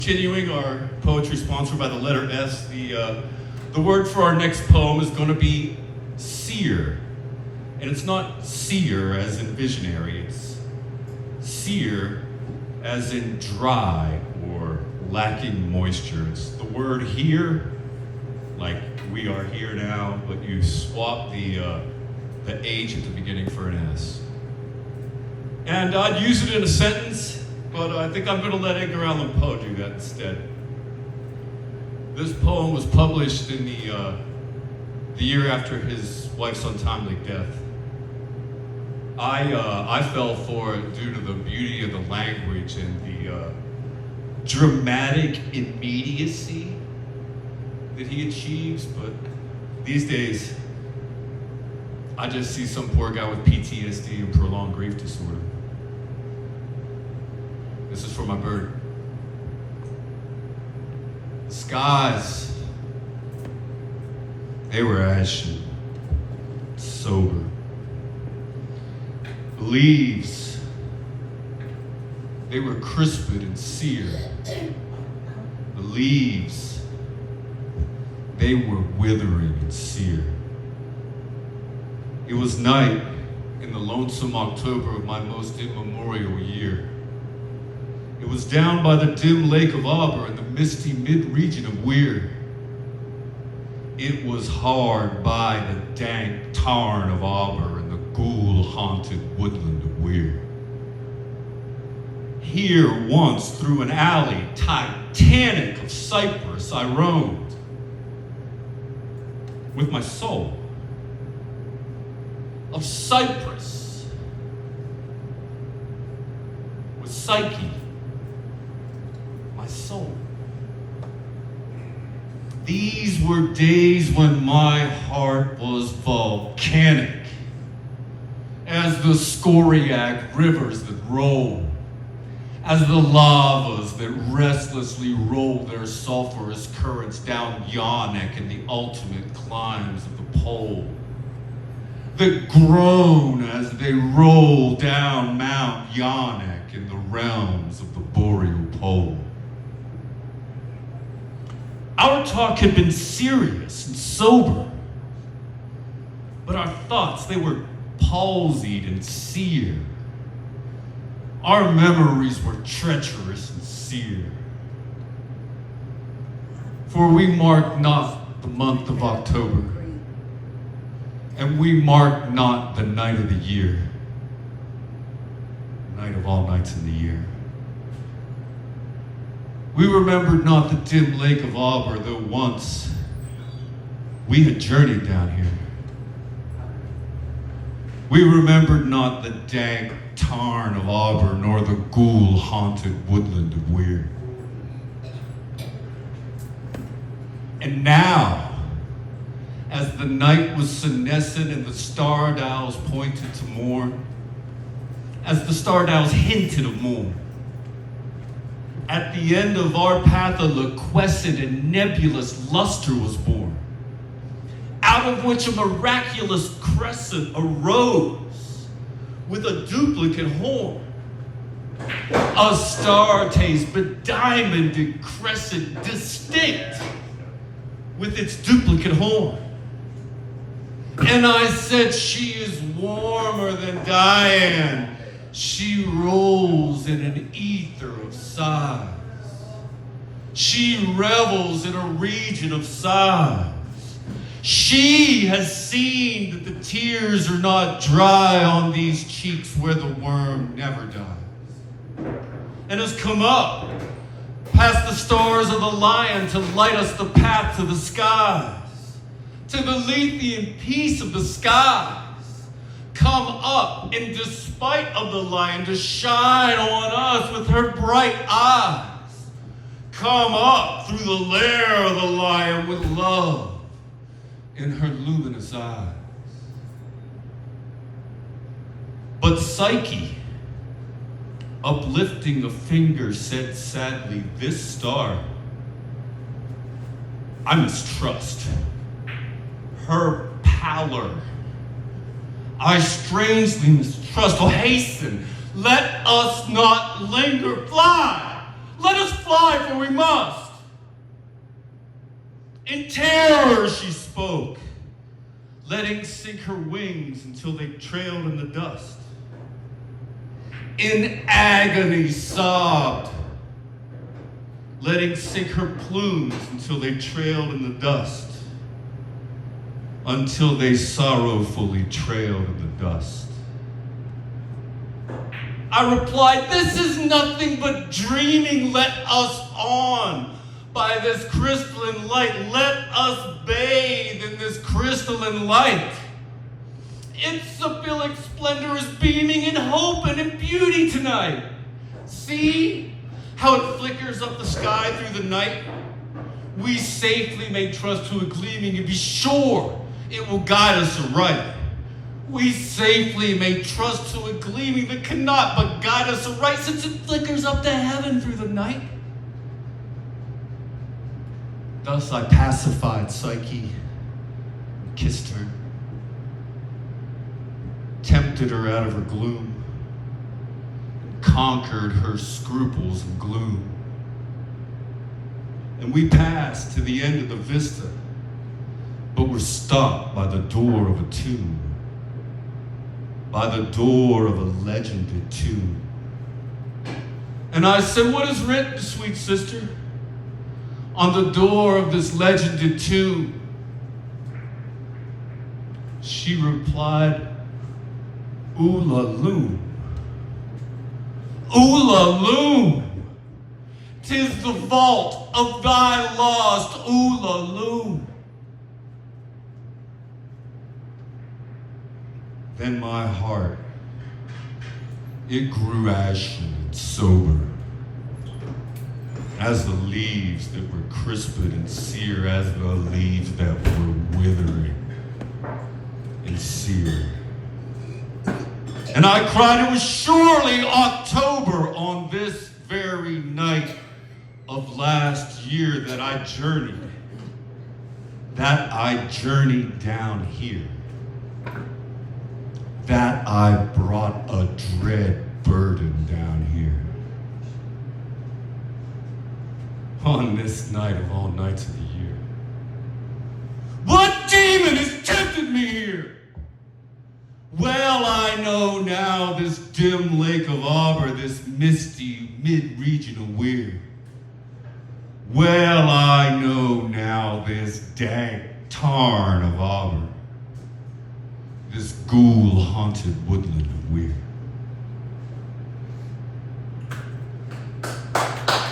Continuing our poetry sponsored by the letter S, the word for our next poem is going to be sear. And it's not seer as in visionary, it's sear as in dry or lacking moisture. It's the word here, like we are here now, but you swap the H at the beginning for an S. And I'd use it in a sentence, but I think I'm going to let Edgar Allan Poe do that instead. This poem was published in the year after his wife's untimely death. I fell for it due to the beauty of the language and the dramatic immediacy that he achieves, but these days, I just see some poor guy with PTSD and prolonged grief disorder. This is for my bird. The skies, they were ashen, sober. The leaves, they were crisped and seared. The leaves, they were withering and seared. It was night in the lonesome October of my most immemorial year. It was down by the dim lake of Auber in the misty mid-region of Weir. It was hard by the dank tarn of Auber and the ghoul-haunted woodland of Weir. Here once through an alley titanic of cypress I roamed with my soul. Of cypress, with Psyche, my soul. These were days when my heart was volcanic as the scoriac rivers that roll, as the lavas that restlessly roll their sulfurous currents down Yonec in the ultimate climbs of the pole, that groan as they roll down Mount Yonec in the realms of the boreal pole. Our talk had been serious and sober, but our thoughts, they were palsied and seared. Our memories were treacherous and seared. For we marked not the month of October, and we marked not the night of the year, night of all nights in the year. We remembered not the dim lake of Auber, though once we had journeyed down here. We remembered not the dank tarn of Auber, nor the ghoul-haunted woodland of Weir. And now, as the night was senescent and the star dials pointed to morn, as the star dials hinted of morn, at the end of our path a liquescent and nebulous luster was born, out of which a miraculous crescent arose with a duplicate horn. Astartes, bediamonded crescent distinct with its duplicate horn. And I said, she is warmer than Diane. She rolls in an ether of sighs. She revels in a region of sighs. She has seen that the tears are not dry on these cheeks where the worm never dies, and has come up past the stars of the lion to light us the path to the skies, to the Lethean peace of the skies. Come up in despite of the lion to shine on us with her bright eyes. Come up through the lair of the lion with love in her luminous eyes. But Psyche, uplifting a finger, said sadly, this star I mistrust. Her pallor I strangely mistrust. Oh, hasten, let us not linger. Fly, Let us fly, for we must. In terror she spoke, letting sink her wings until they trailed in the dust. In agony sobbed, letting sink her plumes until they trailed in the dust. Until they sorrowfully trailed in the dust. I replied, this is nothing but dreaming. Let us on by this crystalline light. Let us bathe in this crystalline light. Its Sibylic splendor is beaming in hope and in beauty tonight. See how it flickers up the sky through the night? We safely may trust to a gleaming and be sure it will guide us aright. We safely may trust to a gleaming that cannot but guide us aright, since it flickers up to heaven through the night. Thus I pacified Psyche, and kissed her, tempted her out of her gloom, and conquered her scruples and gloom. And we passed to the end of the vista, but were stopped by the door of a tomb, by the door of a legended tomb. And I said, what is written, sweet sister, on the door of this legended tomb? She replied, Ulalume. Ulalume. 'Tis the vault of thy lost Ulalume. Then my heart, it grew ashen and sober, as the leaves that were crisped and sere, as the leaves that were withering and sere. And I cried, it was surely October on this very night of last year that I journeyed down here, that I brought a dread burden down here. On this night of all nights of the year. What demon has tempted me here? Well, I know now this dim lake of Auber, this misty mid-regional weir. Well, I know now this dank tarn of Auber, this ghoul-haunted woodland of weir.